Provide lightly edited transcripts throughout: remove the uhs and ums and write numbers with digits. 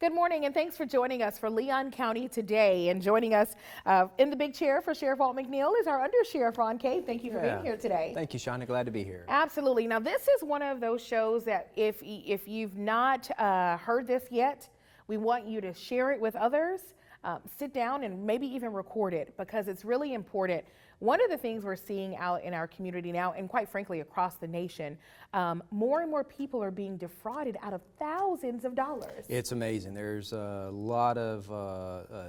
Good morning, and thanks for joining us for Leon County Today. And joining us in the big chair for Sheriff Walt McNeil is our Undersheriff Ron Cave. Thank you for being here today. Thank you, Shauna. Glad to be here. Absolutely. Now, this is one of those shows that if you've not heard this yet, we want you to share it with others, sit down and maybe even record it, because it's really important. One of the things we're seeing out in our community now, and quite frankly across the nation, more and more people are being defrauded out of thousands of dollars. It's amazing. There's a lot of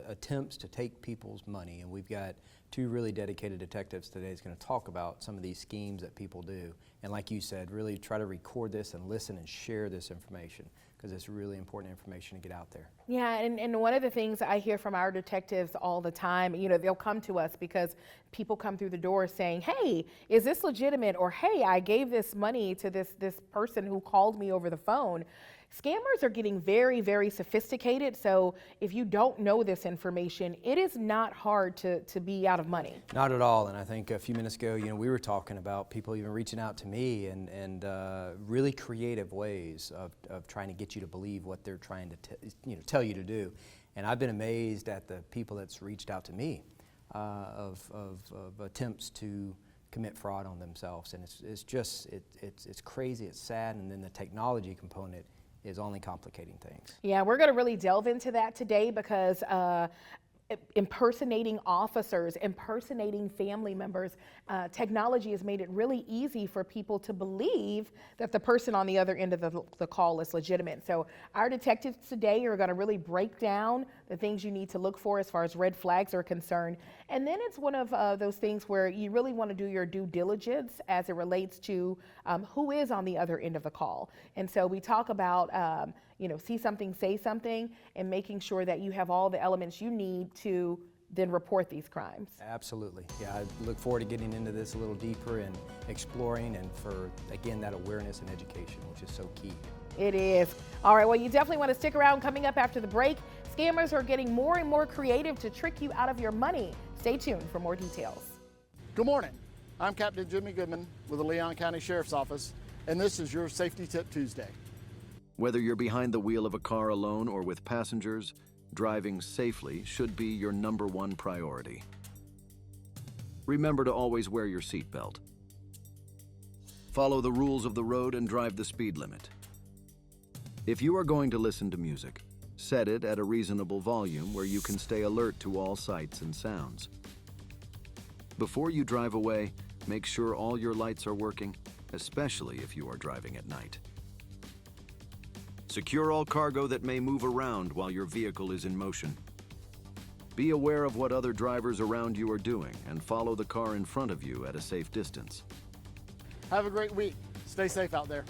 attempts to take people's money, and we've got two really dedicated detectives today that's going to talk about some of these schemes that people do. And like you said, really try to record this and listen and share this information, because it's really important information to get out there. Yeah, and one of the things I hear from our detectives all the time, you know, they'll come to us because people come through the door saying, hey, is this legitimate? Or, hey, I gave this money to this person who called me over the phone. Scammers are getting very, very sophisticated. So if you don't know this information, it is not hard to be out of money. Not at all. And I think a few minutes ago, you know, we were talking about people even reaching out to me and really creative ways of trying to get you to believe what they're trying to tell you to do. And I've been amazed at the people that's reached out to me of attempts to commit fraud on themselves. And it's crazy, it's sad, and then the technology component is only complicating things. Yeah, we're going to really delve into that today, because impersonating officers, impersonating family members, technology has made it really easy for people to believe that the person on the other end of the call is legitimate. So our detectives today are going to really break down the things you need to look for as far as red flags are concerned. And then it's one of those things where you really want to do your due diligence as it relates to who is on the other end of the call. And so we talk about see something, say something, and making sure that you have all the elements you need to then report these crimes. Absolutely. Yeah, I look forward to getting into this a little deeper and exploring, and for, again, that awareness and education, which is so key. It is. All right, well, you definitely want to stick around. Coming up after the break, scammers are getting more and more creative to trick you out of your money. Stay tuned for more details. Good morning. I'm Captain Jimmy Goodman with the Leon County Sheriff's Office, and this is your Safety Tip Tuesday. Whether you're behind the wheel of a car alone or with passengers, driving safely should be your #1 priority. Remember to always wear your seatbelt. Follow the rules of the road and drive the speed limit. If you are going to listen to music, set it at a reasonable volume where you can stay alert to all sights and sounds. Before you drive away, make sure all your lights are working, especially if you are driving at night. Secure all cargo that may move around while your vehicle is in motion. Be aware of what other drivers around you are doing and follow the car in front of you at a safe distance. Have a great week. Stay safe out there.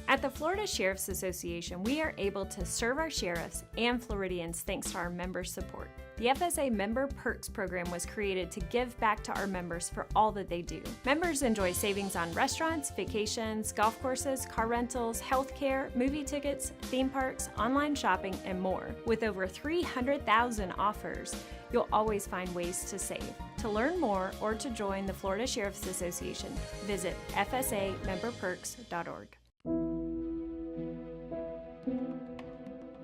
At the Florida Sheriff's Association, we are able to serve our sheriffs and Floridians thanks to our member support. The FSA Member Perks program was created to give back to our members for all that they do. Members enjoy savings on restaurants, vacations, golf courses, car rentals, healthcare, movie tickets, theme parks, online shopping, and more. With over 300,000 offers, you'll always find ways to save. To learn more or to join the Florida Sheriff's Association, visit fsamemberperks.org.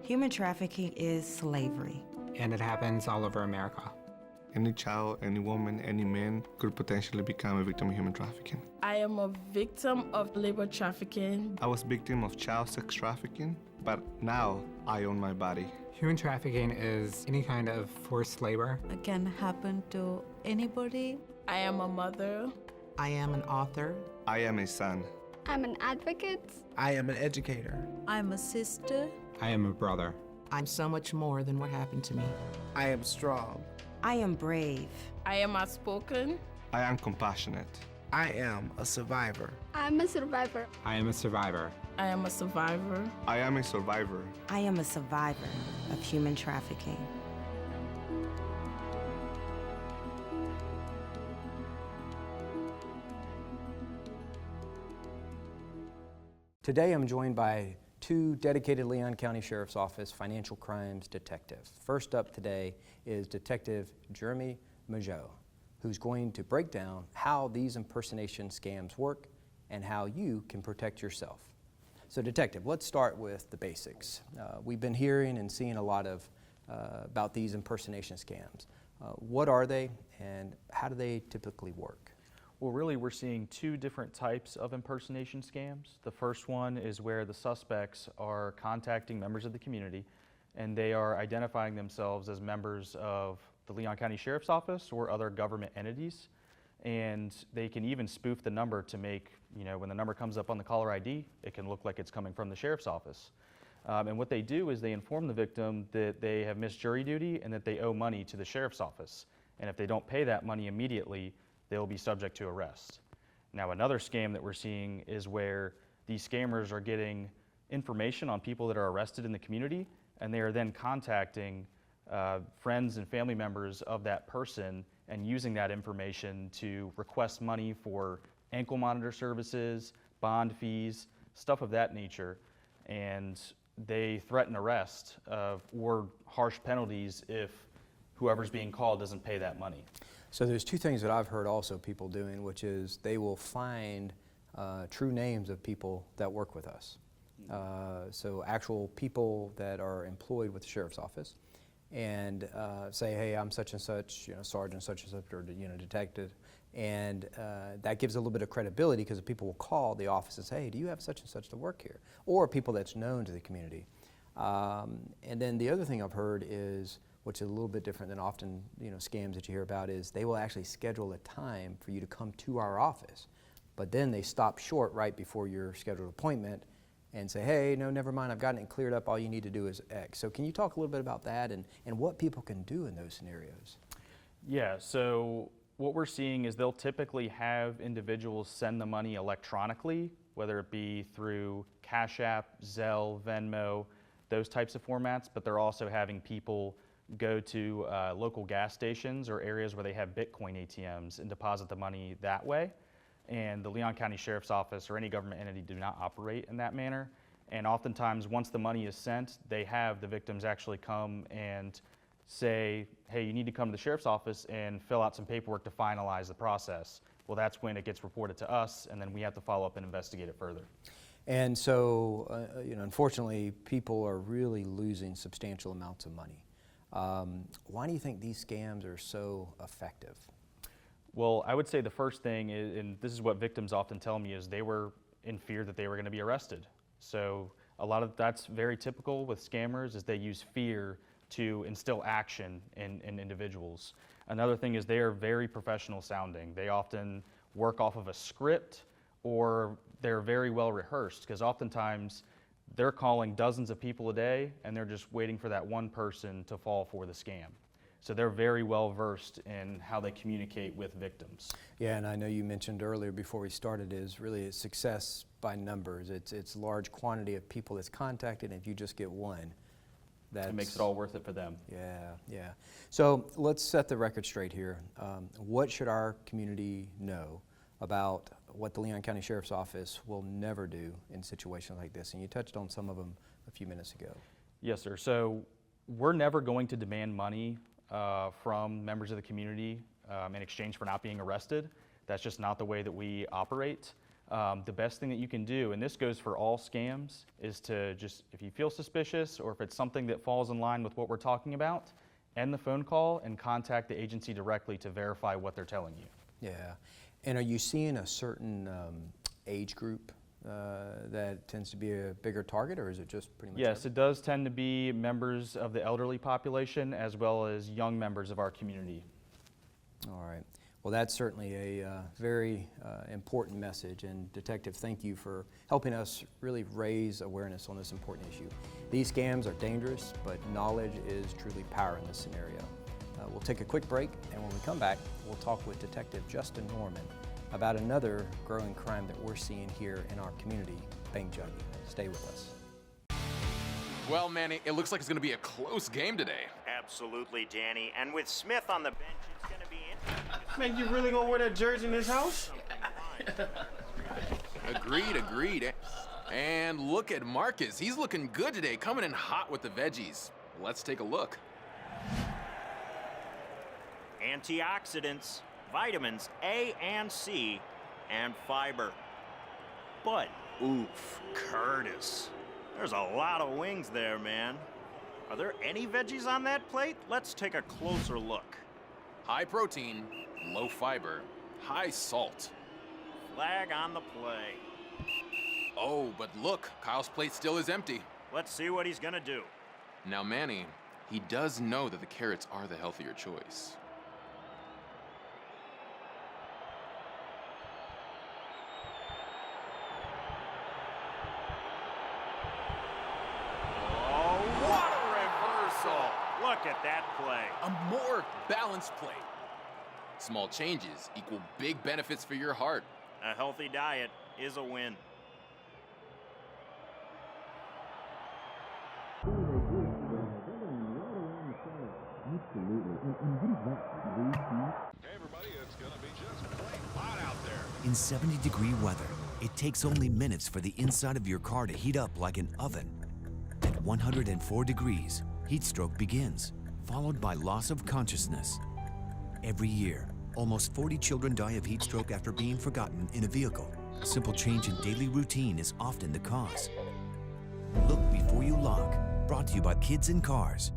Human trafficking is slavery. And it happens all over America. Any child, any woman, any man could potentially become a victim of human trafficking. I am a victim of labor trafficking. I was a victim of child sex trafficking. but now I own my body. Human trafficking is any kind of forced labor. It can happen to anybody. I am a mother. I am an author. I am a son. I'm an advocate. I am an educator. I'm a sister. I am a brother. I'm so much more than what happened to me. I am strong. I am brave. I am outspoken. I am compassionate. I am a survivor. I'm a survivor. I am a survivor. I am a survivor. I am a survivor. I am a survivor of human trafficking. Today I'm joined by two dedicated Leon County Sheriff's Office financial crimes detectives. First up today is Detective Jeremy Mageau, who's going to break down how these impersonation scams work and how you can protect yourself. So Detective, let's start with the basics. We've been hearing and seeing a lot of about these impersonation scams. What are they and how do they typically work? Well, really, we're seeing two different types of impersonation scams. The first one is where the suspects are contacting members of the community and they are identifying themselves as members of the Leon County Sheriff's Office or other government entities. And they can even spoof the number to make, when the number comes up on the caller ID, it can look like it's coming from the Sheriff's Office. And what they do is they inform the victim that they have missed jury duty and that they owe money to the Sheriff's Office. And if they don't pay that money immediately, they'll be subject to arrest. Now, another scam that we're seeing is where these scammers are getting information on people that are arrested in the community, and they are then contacting friends and family members of that person and using that information to request money for ankle monitor services, bond fees, stuff of that nature. And they threaten arrest or harsh penalties if whoever's being called doesn't pay that money. So there's two things that I've heard also people doing, which is they will find true names of people that work with us. So actual people that are employed with the Sheriff's Office, and say, hey, I'm such and such, Sergeant such and such, or detective, and that gives a little bit of credibility because people will call the office and say, hey, do you have such and such to work here? Or people that's known to the community. And then the other thing I've heard is, which is a little bit different than often scams that you hear about, is they will actually schedule a time for you to come to our office, but then they stop short right before your scheduled appointment and say, hey, no, never mind, I've gotten it cleared up, all you need to do is X. So can you talk a little bit about that and what people can do in those scenarios? Yeah, so what we're seeing is they'll typically have individuals send the money electronically, whether it be through Cash App, Zelle, Venmo, those types of formats, but they're also having people go to local gas stations or areas where they have Bitcoin ATMs and deposit the money that way. And the Leon County Sheriff's Office or any government entity do not operate in that manner. And oftentimes, once the money is sent, they have the victims actually come and say, hey, you need to come to the Sheriff's Office and fill out some paperwork to finalize the process. Well, that's when it gets reported to us, and then we have to follow up and investigate it further. And so, unfortunately, people are really losing substantial amounts of money. Why do you think these scams are so effective? Well, I would say the first thing is, and this is what victims often tell me, is they were in fear that they were going to be arrested. So a lot of that's very typical with scammers, is they use fear to instill action in individuals. Another thing is they are very professional sounding. They often work off of a script, or they're very well rehearsed, because oftentimes they're calling dozens of people a day and they're just waiting for that one person to fall for the scam. So they're very well versed in how they communicate with victims. Yeah, and I know you mentioned earlier before we started is really a success by numbers. It's large quantity of people that's contacted, and if you just get one, it makes it all worth it for them. Yeah. So let's set the record straight here. What should our community know about what the Leon County Sheriff's Office will never do in situations like this? And you touched on some of them a few minutes ago. Yes, sir. So we're never going to demand money from members of the community in exchange for not being arrested. That's just not the way that we operate. The best thing that you can do, and this goes for all scams, is to just, if you feel suspicious or if it's something that falls in line with what we're talking about, end the phone call and contact the agency directly to verify what they're telling you. Yeah. And are you seeing a certain age group that tends to be a bigger target, or is it just pretty much? Yes, it does tend to be members of the elderly population as well as young members of our community. All right. Well, that's certainly a very important message, and Detective, thank you for helping us really raise awareness on this important issue. These scams are dangerous, but knowledge is truly power in this scenario. We'll take a quick break, and when we come back, we'll talk with Detective Justin Norman about another growing crime that we're seeing here in our community, bank jugging. Stay with us. Well, Manny, it looks like it's going to be a close game today. Absolutely, Danny. And with Smith on the bench, it's going to be interesting. Man, you really going to wear that jersey in this house? Agreed. And look at Marcus. He's looking good today, coming in hot with the veggies. Let's take a look. Antioxidants, vitamins A and C, and fiber. But, oof, Curtis. There's a lot of wings there, man. Are there any veggies on that plate? Let's take a closer look. High protein, low fiber, high salt. Flag on the play. Oh, but look, Kyle's plate still is empty. Let's see what he's gonna do. Now, Manny, he does know that the carrots are the healthier choice. Look at that play. A more balanced play. Small changes equal big benefits for your heart. A healthy diet is a win. Hey everybody, it's gonna be just plain hot out there. In 70-degree weather, it takes only minutes for the inside of your car to heat up like an oven. At 104 degrees, heat stroke begins, followed by loss of consciousness. Every year, almost 40 children die of heat stroke after being forgotten in a vehicle. A simple change in daily routine is often the cause. Look before you lock. Brought to you by Kids in Cars.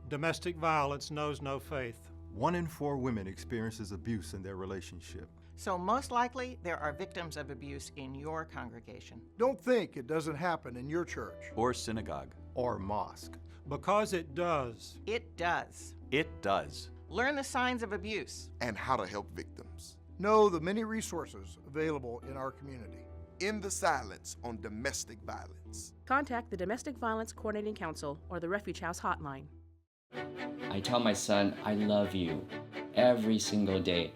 Domestic violence knows no faith. 1 in 4 women experiences abuse in their relationship. So most likely, there are victims of abuse in your congregation. Don't think it doesn't happen in your church. Or synagogue. Or mosque. Because it does. It does. It does. Learn the signs of abuse. And how to help victims. Know the many resources available in our community. End the silence on domestic violence. Contact the Domestic Violence Coordinating Council or the Refuge House Hotline. I tell my son, I love you, every single day.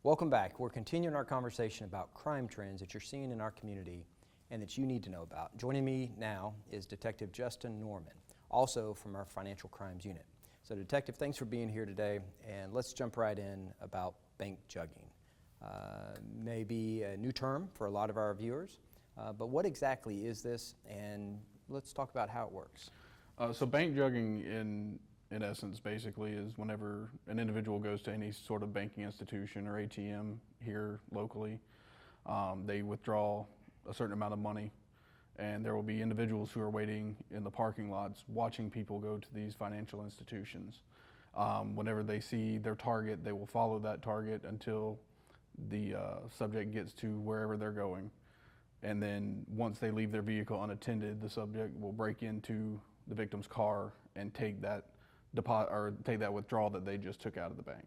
Welcome back. We're continuing our conversation about crime trends that you're seeing in our community and that you need to know about. Joining me now is Detective Justin Norman, also from our Financial Crimes Unit. So Detective, thanks for being here today, and let's jump right in about bank jugging. Maybe a new term for a lot of our viewers, but what exactly is this, and let's talk about how it works. So bank jugging in essence basically is whenever an individual goes to any sort of banking institution or ATM here locally, they withdraw a certain amount of money, and there will be individuals who are waiting in the parking lots watching people go to these financial institutions. Whenever they see their target, they will follow that target until the subject gets to wherever they're going. And then once they leave their vehicle unattended, the subject will break into the victim's car and take that deposit or take that withdrawal that they just took out of the bank.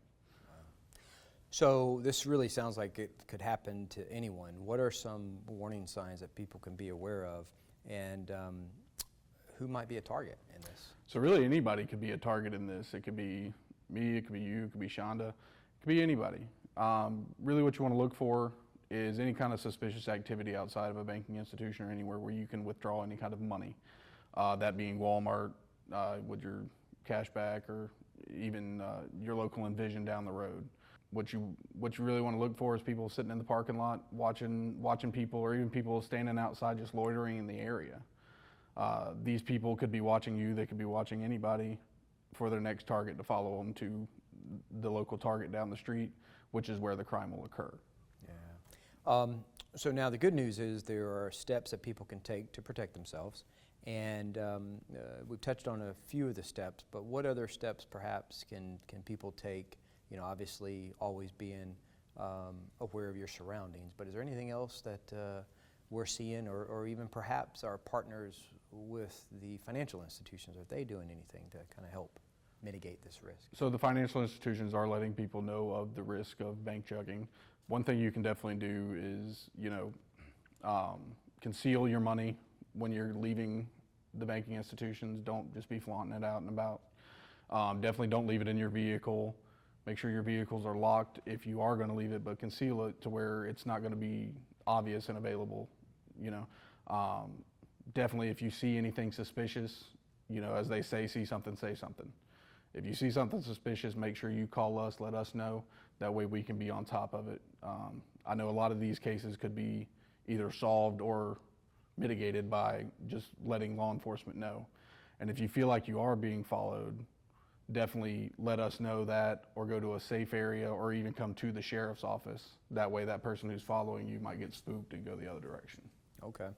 So this really sounds like it could happen to anyone. What are some warning signs that people can be aware of, and who might be a target in this? So really anybody could be a target in this. It could be me, it could be you, it could be Shonda, it could be anybody. Really what you want to look for is any kind of suspicious activity outside of a banking institution or anywhere where you can withdraw any kind of money. That being Walmart with your cash back, or even your local Envision down the road. What you really want to look for is people sitting in the parking lot watching people, or even people standing outside just loitering in the area. These people could be watching you, they could be watching anybody for their next target to follow them to the local target down the street, which is where the crime will occur. Yeah. So now the good news is there are steps that people can take to protect themselves. And we've touched on a few of the steps, but what other steps perhaps can people take obviously always being aware of your surroundings. But is there anything else that we're seeing, or even perhaps our partners with the financial institutions, are they doing anything to kind of help mitigate this risk? So the financial institutions are letting people know of the risk of bank chugging. One thing you can definitely do is, conceal your money when you're leaving the banking institutions. Don't just be flaunting it out and about. Definitely don't leave it in your vehicle. Make sure your vehicles are locked if you are going to leave it, but conceal it to where it's not going to be obvious and available. Definitely if you see anything suspicious, as they say, see something, say something. If you see something suspicious, make sure you call us, let us know. That way we can be on top of it. I know a lot of these cases could be either solved or mitigated by just letting law enforcement know. And if you feel like you are being followed, definitely let us know that, or go to a safe area, or even come to the sheriff's office. That way that person who's following you might get spooked and go the other direction. Okay.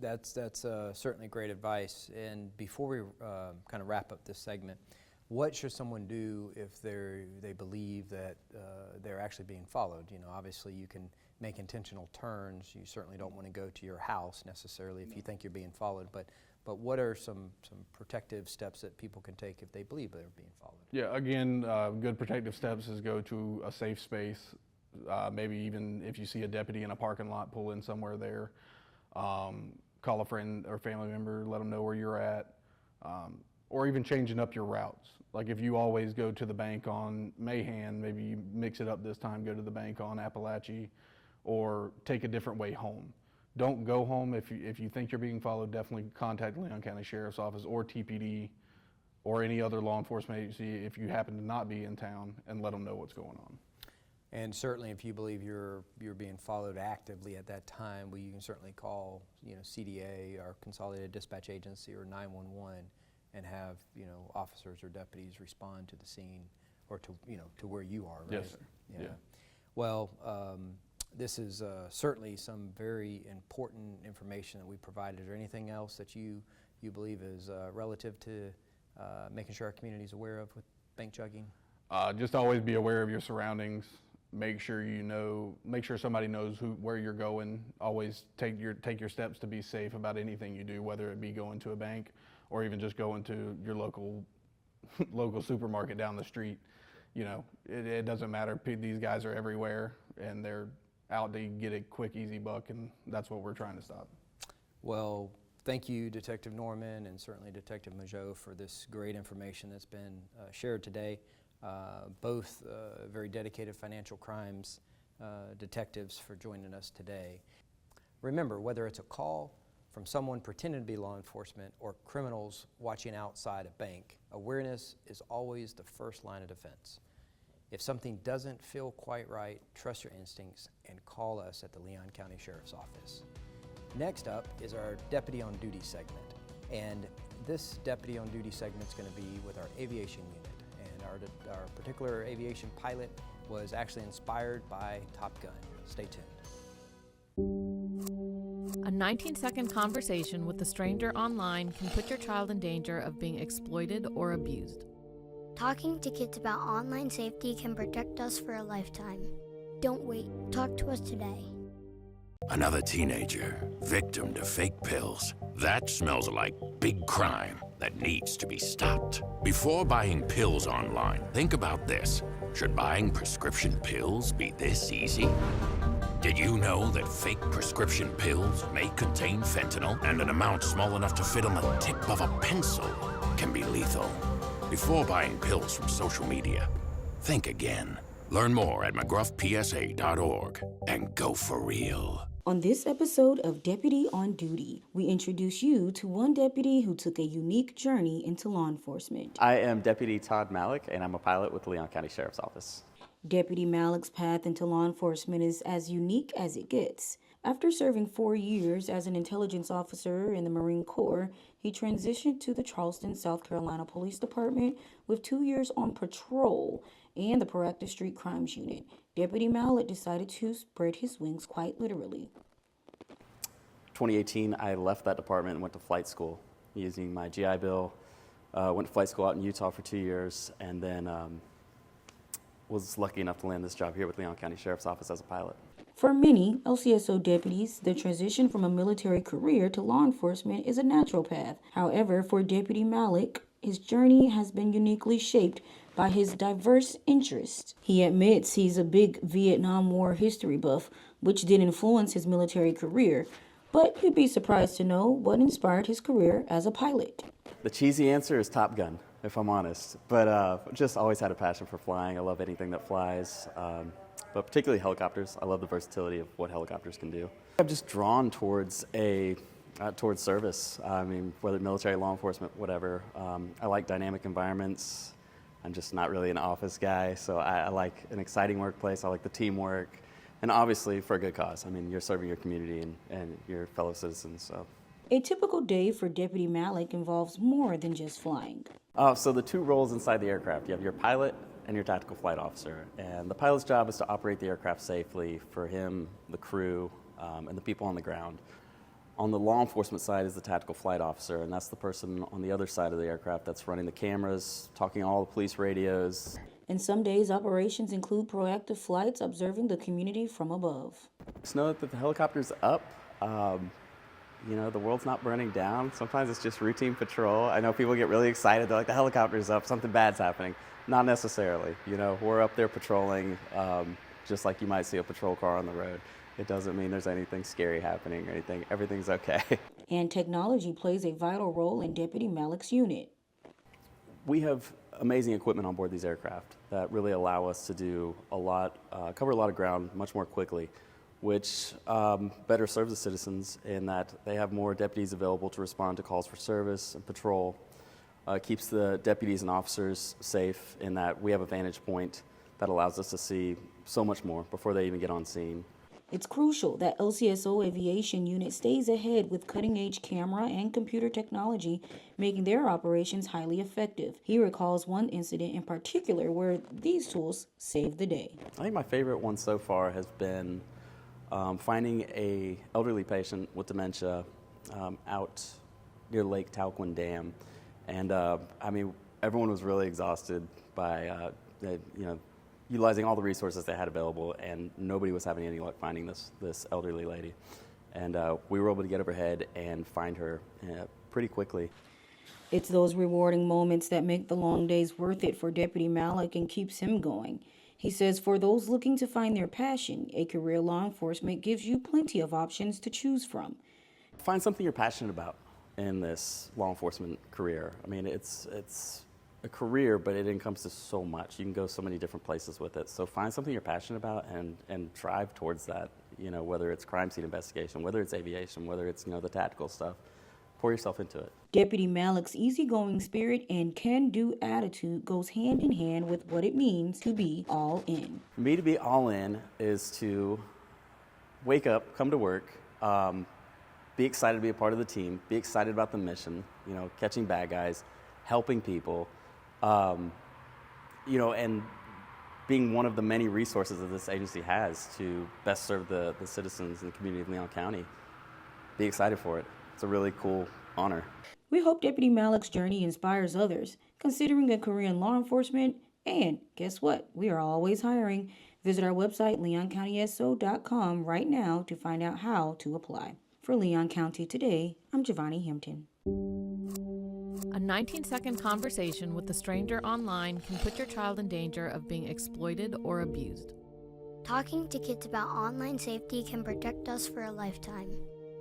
That's certainly great advice. And before we kind of wrap up this segment, what should someone do if they believe that they're actually being followed? Obviously you can make intentional turns. You certainly don't want to go to your house necessarily if you think you're being followed, but what are some protective steps that people can take if they believe they're being followed? Yeah, again, good protective steps is go to a safe space. Maybe even if you see a deputy in a parking lot, pull in somewhere there. Call a friend or family member, let them know where you're at, or even changing up your routes. Like if you always go to the bank on Mahan, maybe you mix it up this time, go to the bank on Appalachia, or take a different way home. Don't go home if you think you're being followed. Definitely contact Leon County Sheriff's Office or TPD or any other law enforcement agency if you happen to not be in town, and let them know what's going on. And certainly if you believe you're being followed actively at that time, you can certainly call CDA, our Consolidated Dispatch Agency, or 911, and have officers or deputies respond to the scene, or to where you are, right? Yes, sir. Yeah. Well, this is certainly some very important information that we provided. Is there anything else that you believe is relative to making sure our community is aware of with bank chugging? Just always be aware of your surroundings. Make sure somebody knows where you're going. Always take your steps to be safe about anything you do, whether it be going to a bank or even just going to your local supermarket down the street. It doesn't matter. These guys are everywhere, and they're out to get a quick, easy buck, and that's what we're trying to stop. Well, thank you, Detective Norman, and certainly Detective Mageau, for this great information that's been shared today. Both very dedicated financial crimes detectives for joining us today. Remember, whether it's a call from someone pretending to be law enforcement or criminals watching outside a bank, awareness is always the first line of defense. If something doesn't feel quite right, trust your instincts and call us at the Leon County Sheriff's Office. Next up is our Deputy on Duty segment. And this Deputy on Duty segment is going to be with our aviation unit. And our particular aviation pilot was actually inspired by Top Gun. Stay tuned. A 19-second conversation with a stranger online can put your child in danger of being exploited or abused. Talking to kids about online safety can protect us for a lifetime. Don't wait. Talk to us today. Another teenager, victim to fake pills. That smells like big crime that needs to be stopped. Before buying pills online, think about this. Should buying prescription pills be this easy? Did you know that fake prescription pills may contain fentanyl, and an amount small enough to fit on the tip of a pencil can be lethal? Before buying pills from social media, think again. Learn more at mcgruffpsa.org and go for real. On this episode of Deputy on Duty, we introduce you to one deputy who took a unique journey into law enforcement. I am Deputy Todd Malik, and I'm a pilot with the Leon County Sheriff's Office. Deputy Malik's path into law enforcement is as unique as it gets. After serving 4 years as an intelligence officer in the Marine Corps, he transitioned to the Charleston, South Carolina Police Department with 2 years on patrol and the Proactive Street Crimes Unit. Deputy Malik decided to spread his wings quite literally. 2018, I left that department and went to flight school using my GI Bill. Went to flight school out in Utah for 2 years, and then was lucky enough to land this job here with Leon County Sheriff's Office as a pilot. For many LCSO deputies, the transition from a military career to law enforcement is a natural path. However, for Deputy Malik, his journey has been uniquely shaped by his diverse interests. He admits he's a big Vietnam War history buff, which did influence his military career, but you'd be surprised to know what inspired his career as a pilot. The cheesy answer is Top Gun, if I'm honest, but just always had a passion for flying. I love anything that flies, but particularly helicopters. I love the versatility of what helicopters can do. I'm just drawn towards towards service. I mean, whether military, law enforcement, whatever. I like dynamic environments. I'm just not really an office guy, so I like an exciting workplace. I like the teamwork, and obviously for a good cause. I mean, you're serving your community and your fellow citizens. So. A typical day for Deputy Malik involves more than just flying. So the two roles inside the aircraft, you have your pilot and your tactical flight officer. And the pilot's job is to operate the aircraft safely for him, the crew, and the people on the ground. On the law enforcement side is the tactical flight officer, and that's the person on the other side of the aircraft that's running the cameras, talking all the police radios. And some days, operations include proactive flights observing the community from above. Just know that the helicopter's up. You know, the world's not burning down. Sometimes it's just routine patrol. I know people get really excited. They're like, the helicopter's up, something bad's happening. Not necessarily. You know, we're up there patrolling just like you might see a patrol car on the road. It doesn't mean there's anything scary happening or anything. Everything's okay. And technology plays a vital role in Deputy Malik's unit. We have amazing equipment on board these aircraft that really allow us to do a lot, cover a lot of ground much more quickly, which better serves the citizens in that they have more deputies available to respond to calls for service and patrol. Keeps the deputies and officers safe in that we have a vantage point that allows us to see so much more before they even get on scene. It's crucial that LCSO Aviation Unit stays ahead with cutting-edge camera and computer technology, making their operations highly effective. He recalls one incident in particular where these tools saved the day. I think my favorite one so far has been finding an elderly patient with dementia out near Lake Talquin Dam. And I mean, everyone was really exhausted by, utilizing all the resources they had available, and nobody was having any luck finding this elderly lady. And we were able to get overhead and find her pretty quickly. It's those rewarding moments that make the long days worth it for Deputy Malik and keeps him going. He says for those looking to find their passion, a career law enforcement gives you plenty of options to choose from. Find something you're passionate about in this law enforcement career. I mean, it's a career, but it encompasses so much. You can go so many different places with it. So find something you're passionate about and drive towards that, you know, whether it's crime scene investigation, whether it's aviation, whether it's, the tactical stuff. Pour yourself into it. Deputy Malik's easygoing spirit and can-do attitude goes hand in hand with what it means to be all in. For me, to be all in is to wake up, come to work, be excited to be a part of the team, be excited about the mission, catching bad guys, helping people, and being one of the many resources that this agency has to best serve the citizens and the community of Leon County. Be excited for it. It's a really cool honor. We hope Deputy Malik's journey inspires others, considering a career in law enforcement. And guess what? We are always hiring. Visit our website, leoncountyso.com, right now to find out how to apply. For Leon County Today, I'm Giovanni Hampton. A 19-second conversation with a stranger online can put your child in danger of being exploited or abused. Talking to kids about online safety can protect us for a lifetime.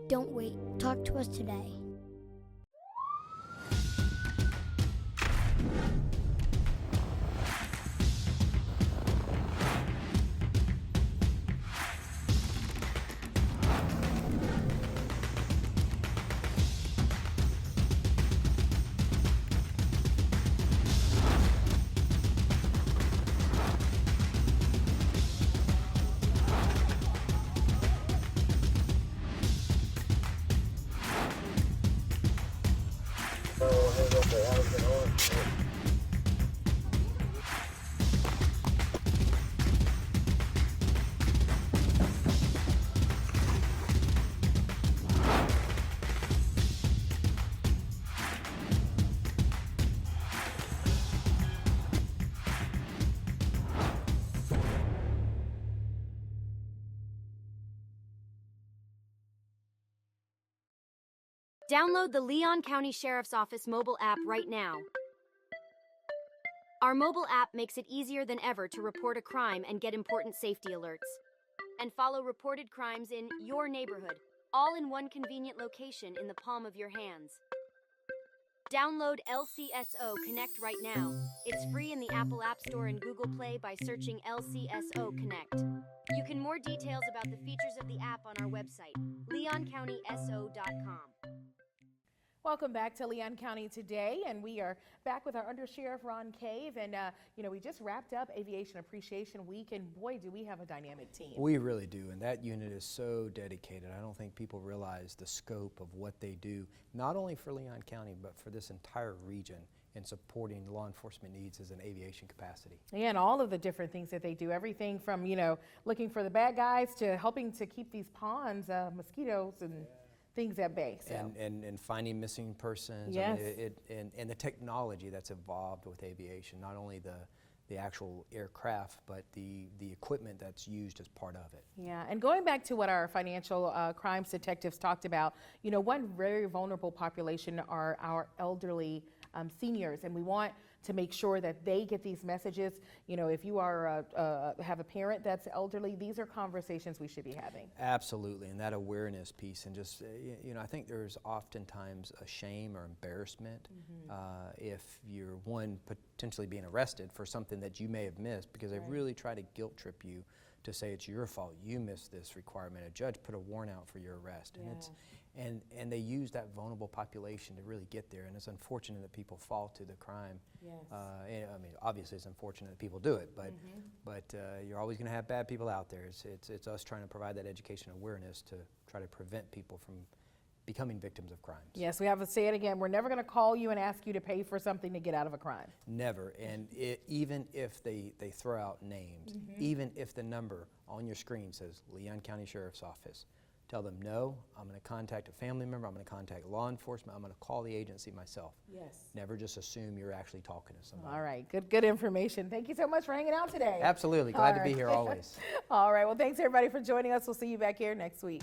Don't wait. Talk to us today. Download the Leon County Sheriff's Office mobile app right now. Our mobile app makes it easier than ever to report a crime and get important safety alerts. And follow reported crimes in your neighborhood, all in one convenient location in the palm of your hands. Download LCSO Connect right now. It's free in the Apple App Store and Google Play by searching LCSO Connect. You can more details about the features of the app on our website, leoncountyso.com. Welcome back to Leon County Today, and we are back with our Undersheriff Ron Cave, and we just wrapped up Aviation Appreciation Week, and boy, do we have a dynamic team. We really do, and that unit is so dedicated. I don't think people realize the scope of what they do, not only for Leon County, but for this entire region in supporting law enforcement needs as an aviation capacity. Yeah, and all of the different things that they do, everything from, looking for the bad guys to helping to keep these ponds, mosquitoes and things at bay. So. And finding missing persons. Yes. I mean, and the technology that's evolved with aviation, not only the actual aircraft, but the equipment that's used as part of it. Yeah, and going back to what our financial crimes detectives talked about, one very vulnerable population are our elderly seniors, and we want to make sure that they get these messages. If you are have a parent that's elderly, these are conversations we should be having. Absolutely, and that awareness piece, and just I think there's oftentimes a shame or embarrassment if you're potentially being arrested for something that you may have missed, because they really try to guilt trip you to say it's your fault, you missed this requirement. A judge put a warrant out for your arrest, and and they use that vulnerable population to really get there. And it's unfortunate that people fall to the crime. Yes. I mean, obviously it's unfortunate that people do it, but you're always going to have bad people out there. It's us trying to provide that education awareness to try to prevent people from becoming victims of crimes. Yes, we have to say it again. We're never going to call you and ask you to pay for something to get out of a crime. Never. And even if they throw out names, even if the number on your screen says Leon County Sheriff's Office, tell them, no, I'm going to contact a family member, I'm going to contact law enforcement, I'm going to call the agency myself. Yes. Never just assume you're actually talking to somebody. All right, good information. Thank you so much for hanging out today. Absolutely, glad to be here always. All right, well, thanks everybody for joining us. We'll see you back here next week.